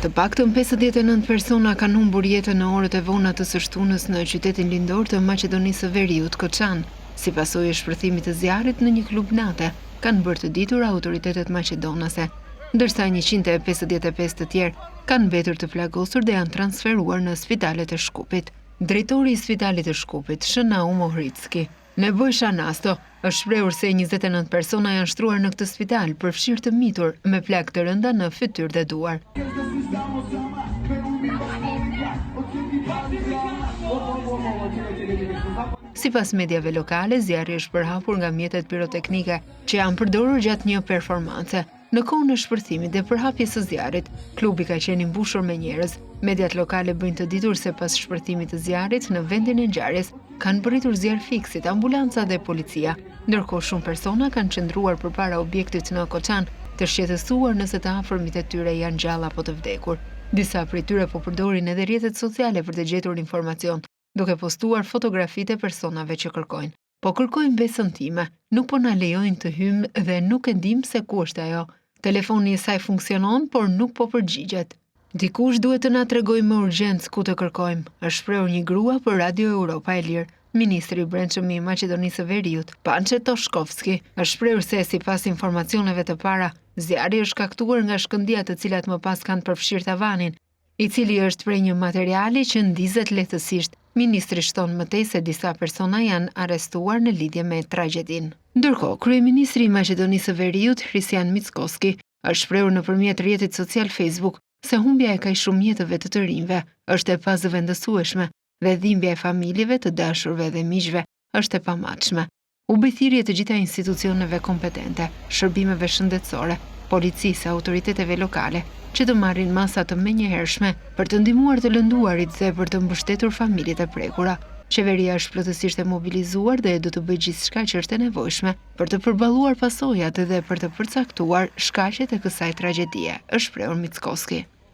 Të paktën 59 persona kanë humbur jetën në orët e vona të së shtunës në qytetin lindor të Maqedonisë së Veriut, Koçan, si pasojë e shpërthimit të zjarrit në një klub nate, kanë bërë të ditur autoritetet maqedonase, ndërsa 155 të tjerë kanë mbetur të plagosur dhe janë transferuar në spitalet e Shkupit. Drejtori i spitalit të Shkupit, Shënaum Ohritski, Neboj Shanasto, është shprehur se 29 persona janë shtruar në këtë spital, përfshirë të mitur me plagë të rënda në fytyrë dhe duar. Sipas mediave lokale, zjarri është përhapur nga mjetet piroteknike që janë përdorur gjatë një performance. Në kohën e shpërthimit dhe përhapjes së zjarrit, klubi ka qenë i mbushur me njerëz. Mediat lokale bëjnë të ditur se pas shpërthimit të zjarrit në vendin e ngjarjes kanë bërritur zjarrfiksit, ambulanca dhe policia, ndërkohë shumë persona kanë qëndruar përpara objektit në Koçan, të shqetësuar nëse të afërmit e tyre janë gjallë apo të vdekur. Disa prej tyre po përdorin edhe rrjetet sociale për të gjetur informacion, duke postuar fotografitë e personave që kërkojnë. Po kërkojnë besën time, nuk po na lejojnë të hymë dhe nuk e dim se ku është ajo. Telefoni i saj funksionon, por nuk po përgjigjet. Dikush duhet të na tregojë më urgjencë ku të kërkojmë, është shprehur një grua për Radio Europa e Lirë. Ministri i Brendshëm i Maqedonisë së Veriut, Pançe Toshkovski, është shprehur se sipas informacioneve të para, zjarri është shkaktuar nga shkëndijat të cilat më pas kanë përfshirë tavanin, i cili është prej një materiali që ndizet lehtësisht. Ministri shton mëtej se disa persona janë arrestuar në lidhje me tragjedinë. Ndërkohë, kryeministri i Maqedonisë së Veriut, Hristian Mickoski, është shprehur nëpërmjet rrjetit social Facebook se humbja e kaq shumë jetëve të rinjve është e pazëvendësueshme dhe dhimbja e familjeve, të dashurve dhe miqve është e pamatshme. U bë thirrje të gjitha institucioneve kompetente, shërbimeve shëndetësore, policisë, autoriteteve lokale, që të marrin masa të menjëhershme për të ndihmuar të lënduarit dhe për të mbështetur familjet e prekura. Qeveria është plotësisht e mobilizuar dhe do të bëjë gjithçka që është e nevojshme për të përballuar pasojat dhe për të përcaktuar shkaqet e kësaj tragjedie, është shprehur Mickoski.